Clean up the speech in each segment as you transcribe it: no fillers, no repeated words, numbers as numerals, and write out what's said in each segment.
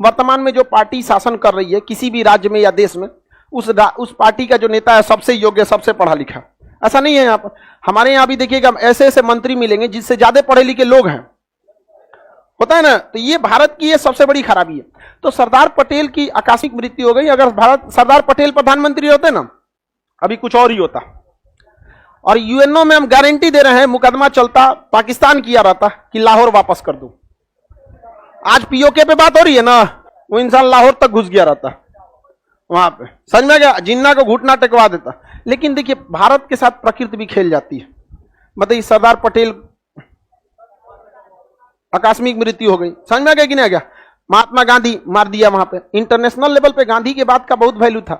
वर्तमान में जो पार्टी शासन कर रही है किसी भी राज्य में या देश में, उस पार्टी का जो नेता है सबसे योग्य, सबसे पढ़ा लिखा। ऐसा नहीं है यहाँ पर, हमारे यहाँ भी देखिएगा ऐसे ऐसे मंत्री मिलेंगे जिससे ज्यादा पढ़े लिखे लोग हैं, होता है ना। तो ये भारत की ये सबसे बड़ी खराबी है। तो सरदार पटेल की आकस्मिक मृत्यु हो गई। अगर सरदार पटेल प्रधानमंत्री होते ना, अभी कुछ और ही होता। और यूएनओ में हम गारंटी दे रहे हैं, मुकदमा चलता, पाकिस्तान किया रहता कि लाहौर वापस कर दो। आज पीओके पे बात हो रही है ना, वो इंसान लाहौर तक घुस गया रहता वहां पे, समझ में गया, जिन्ना को घुटना टेकवा देता। लेकिन देखिए भारत के साथ प्रकृति भी खेल जाती है। बताइए, सरदार पटेल आकस्मिक मृत्यु हो गई, समझ में आ गया कि नहीं आ गया। महात्मा गांधी मार दिया वहां पे। इंटरनेशनल लेवल पे गांधी के बात का बहुत वैल्यू था।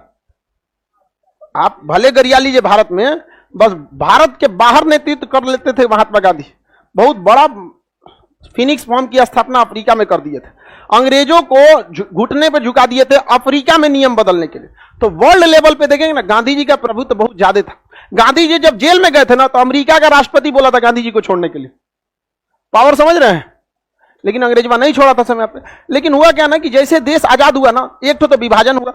आप भले गरिया लीजिए भारत में, बस भारत के बाहर नेतृत्व कर लेते थे महात्मा गांधी। बहुत बड़ा फिनिक्स फॉर्म की स्थापना अफ्रीका में कर दिए थे, अंग्रेजों को घुटने पर झुका दिए थे अफ्रीका में नियम बदलने के लिए। तो वर्ल्ड लेवल पे देखेंगे ना, गांधी जी का प्रभुत्व बहुत ज्यादा था। गांधी जी जब जेल में गए थे ना, तो अमेरिका का राष्ट्रपति बोला था गांधी जी को छोड़ने के लिए, पावर समझ रहे हैं। लेकिन अंग्रेजवा नहीं छोड़ा था समय पे। लेकिन हुआ क्या ना कि जैसे देश आजाद हुआ ना, एक तो विभाजन हुआ,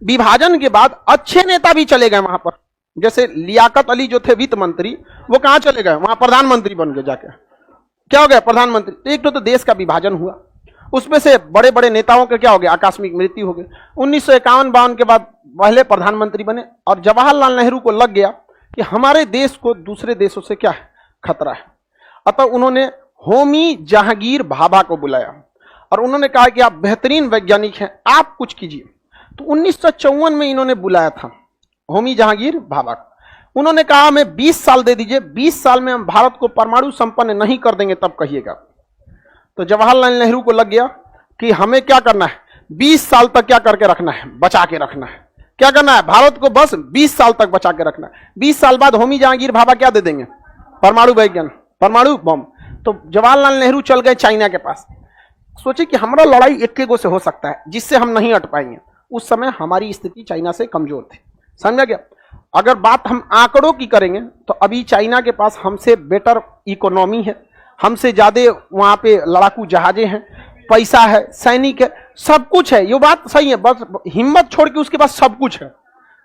विभाजन के बाद अच्छे नेता भी चले गए वहां पर। जैसे लियाकत अली जो थे वित्त मंत्री, वो कहां चले गए, वहां प्रधानमंत्री बन गए जाके। क्या हो गया, प्रधानमंत्री। एक तो देश का विभाजन हुआ, उसमें से बड़े बड़े नेताओं का क्या हो गया, आकस्मिक मृत्यु हो गई। 1951-52 के बाद पहले प्रधानमंत्री बने, और जवाहरलाल नेहरू को लग गया कि हमारे देश को दूसरे देशों से क्या है, खतरा है। अतः उन्होंने होमी जहांगीर भाभा को बुलाया और उन्होंने कहा कि आप बेहतरीन वैज्ञानिक हैं, आप कुछ कीजिए। तो 1954 में इन्होंने बुलाया था होमी जहांगीर भाभा को। उन्होंने कहा हमें 20 साल दे दीजिए, 20 साल में हम भारत को परमाणु संपन्न नहीं कर देंगे तब कहिएगा। तो जवाहरलाल नेहरू को लग गया कि हमें क्या करना है, 20 साल तक क्या करके रखना है, बचा के रखना है। क्या करना है, भारत को बस 20 साल तक बचा के रखना है। 20 साल बाद होमी जहांगीर भाभा क्या दे देंगे, परमाणु वैज्ञान, परमाणु बम। तो जवाहरलाल नेहरू चल गए चाइना के पास। सोचे कि हमारा लड़ाई एक गो से हो सकता है जिससे हम नहीं हट पाएंगे। उस समय हमारी स्थिति चाइना से कमजोर थी, समझा गया। अगर बात हम आंकड़ों की करेंगे तो अभी चाइना के पास हमसे बेटर इकोनॉमी है, हमसे ज्यादा वहां पे लड़ाकू जहाजें हैं, पैसा है, सैनिक है, सब कुछ है। ये बात सही है, बस हिम्मत छोड़ के उसके पास सब कुछ है,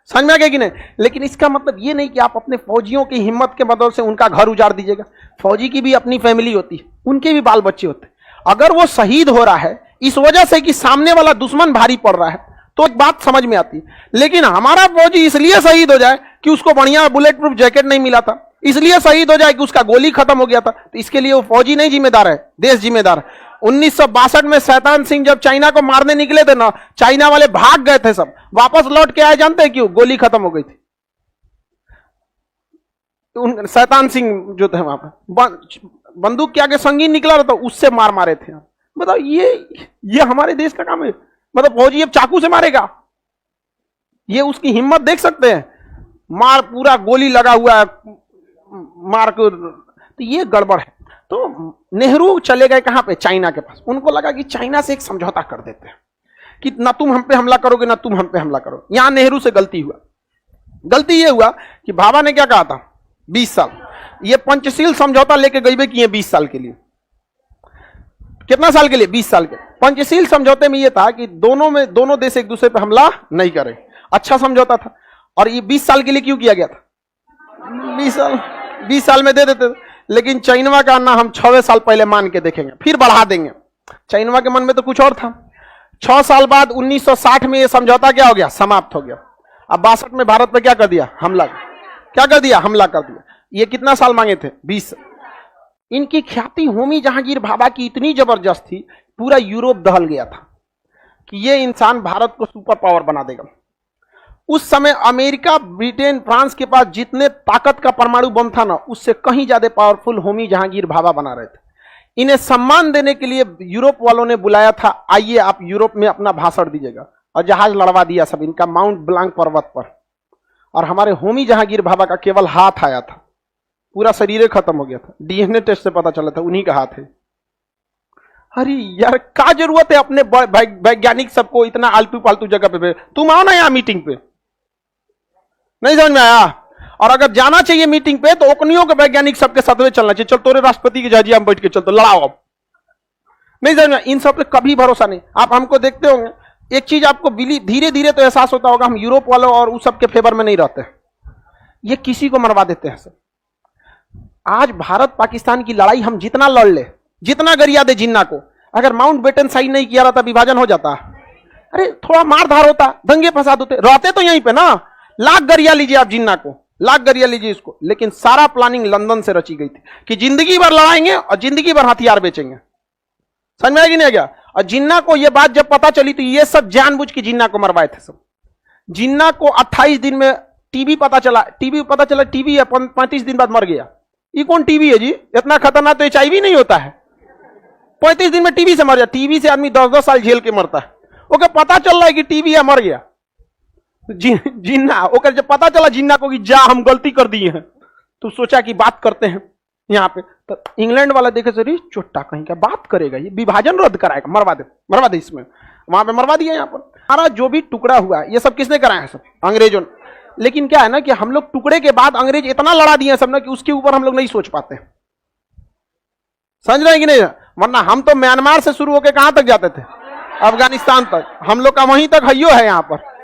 समझ में आ गया कि नहीं। लेकिन इसका मतलब ये नहीं कि आप अपने फौजियों की हिम्मत के बदौलत से उनका घर उजाड़ दीजिएगा। फौजी की भी अपनी फैमिली होती है, उनके भी बाल बच्चे होते हैं। अगर वो शहीद हो रहा है इस वजह से कि सामने वाला दुश्मन भारी पड़ रहा है तो एक बात समझ में आती है। लेकिन हमारा फौजी इसलिए शहीद हो जाए कि उसको बढ़िया बुलेट प्रूफ जैकेट नहीं मिला था, इसलिए शहीद हो जाए कि उसका गोली खत्म हो गया था, तो इसके लिए वो फौजी नहीं जिम्मेदार है, देश जिम्मेदार है। 1962 में शैतान सिंह जब चाइना को मारने निकले थे ना, चाइना वाले भाग गए थे, सब वापस लौट के आए। जानते हैं क्यों, गोली खत्म हो गई थी। शैतान सिंह जो थे वहां पर बंदूक के आगे संगीन निकला रहता, उससे मार मारे थे। बताओ ये हमारे देश का काम है। मतलब फौजी अब चाकू से मारेगा, ये उसकी हिम्मत देख सकते हैं। मार पूरा गोली लगा हुआ है, मार को, तो ये गड़बड़ है। तो नेहरू चले गए कहां पे, चाइना के पास। उनको लगा कि चाइना से एक समझौता कर देते हैं कि ना तुम हम पे हमला करोगे ना तुम हम पे हमला करो। यहां नेहरू से गलती हुआ। गलती ये हुआ कि भाभा ने क्या कहा था, 20 साल। ये पंचशील समझौता लेके गई किए 20 साल के लिए। कितना साल के लिए, 20 साल के। पंचशील समझौते में यह था कि दोनों देश एक दूसरे पे हमला नहीं करें। अच्छा समझौता था। और ये 20 साल के लिए क्यों किया गया था, 20 साल में दे देते। लेकिन चाइनवा का ना हम 6 साल पहले मान के देखेंगे, फिर बढ़ा देंगे। चाइनवा के मन में तो कुछ और था। 6 साल बाद 1960 में यह समझौता क्या हो गया, समाप्त हो गया। अब 62 में भारत पे क्या कर दिया, हमला। क्या कर दिया, हमला कर दिया। ये कितना साल मांगे थे, 20। इनकी ख्याति होमी जहांगीर भाभा की इतनी जबरदस्त थी, पूरा यूरोप दहल गया था कि ये इंसान भारत को सुपर पावर बना देगा। उस समय अमेरिका, ब्रिटेन, फ्रांस के पास जितने ताकत का परमाणु बम था ना, उससे कहीं ज्यादा पावरफुल होमी जहांगीर भाभा बना रहे थे। इन्हें सम्मान देने के लिए यूरोप वालों ने बुलाया था, आइए आप यूरोप में अपना भाषण दीजिएगा। और जहाज लड़वा दिया सब इनका माउंट ब्लांक पर्वत पर। और हमारे होमी जहांगीर भाभा का केवल हाथ आया था, पूरा शरीर खत्म हो गया था। डीएनए टेस्ट से पता चला था उन्हीं का हाथ है। अरे यार, क्या जरूरत है अपने वैज्ञानिक सबको इतना आलतू पालतू जगह पे। तुम आओ ना यहाँ मीटिंग पे, नहीं समझ में आया। और अगर जाना चाहिए मीटिंग पे तो ओकनियों के वैज्ञानिक सबके साथ में चलना चाहिए। चल तोरे राष्ट्रपति की जहाजिया में बैठ के चल, तो लड़ाओ अब। नहीं समझ में, इन सब पे कभी भरोसा नहीं। आप हमको देखते होंगे, एक चीज आपको धीरे धीरे तो एहसास होता होगा, हम यूरोप वालों और उस सब के फेवर में नहीं रहते, ये किसी को मरवा देते हैं सब। आज भारत पाकिस्तान की लड़ाई हम जितना लड़ ले, जितना गरिया दे जिन्ना को, अगर माउंट बेटन साइन नहीं किया रहता विभाजन हो जाता, अरे थोड़ा मारधार होता, दंगे फसाद होते, रहते तो यहीं पे ना। लाख गरिया लीजिए आप जिन्ना को, लाख गरिया लीजिए इसको, लेकिन सारा प्लानिंग लंदन से रची गई थी कि जिंदगी भर लड़ाएंगे और जिंदगी भर हथियार बेचेंगे। समझ में आएगी नहीं गया? और जिन्ना को यह बात जब पता चली तो ये सब जानबूझ के जिन्ना को मरवाए थे सब। जिन्ना को 28 दिन में टीबी पता चला, टीबी है, 35 दिन बाद मर गया। ये कौन टीबी है जी? इतना खतरनाक तो HIV नहीं होता है, 35 दिन में टीबी से मर गया। टीबी से आदमी 10-10 साल झेल के मरता है। ओके, पता चल रहा है कि टीबी है, मर गया। जिन्ना ओके, जब पता चला जिन्ना को कि जा हम गलती कर दिए हैं, तो सोचा कि बात करते हैं यहां पे। तो इंग्लैंड वाला देखे सर चोट्टा कहीं का बात करेगा, ये विभाजन रद्द कराएगा, मरवा दे इसमें, वहां पे मरवा दिया। यहाँ पर हमारा जो भी टुकड़ा हुआ ये सब किसने कराया है? सब अंग्रेजों ने। लेकिन क्या है ना कि हम लोग टुकड़े के बाद अंग्रेज इतना लड़ा दिए सब ना कि उसके ऊपर हम लोग नहीं सोच पाते। समझ रहे हैं कि नहीं? वरना हम तो म्यांमार से शुरू होकर कहां तक जाते थे? अफगानिस्तान तक। हम लोग का वहीं तक हइयो है यहाँ पर।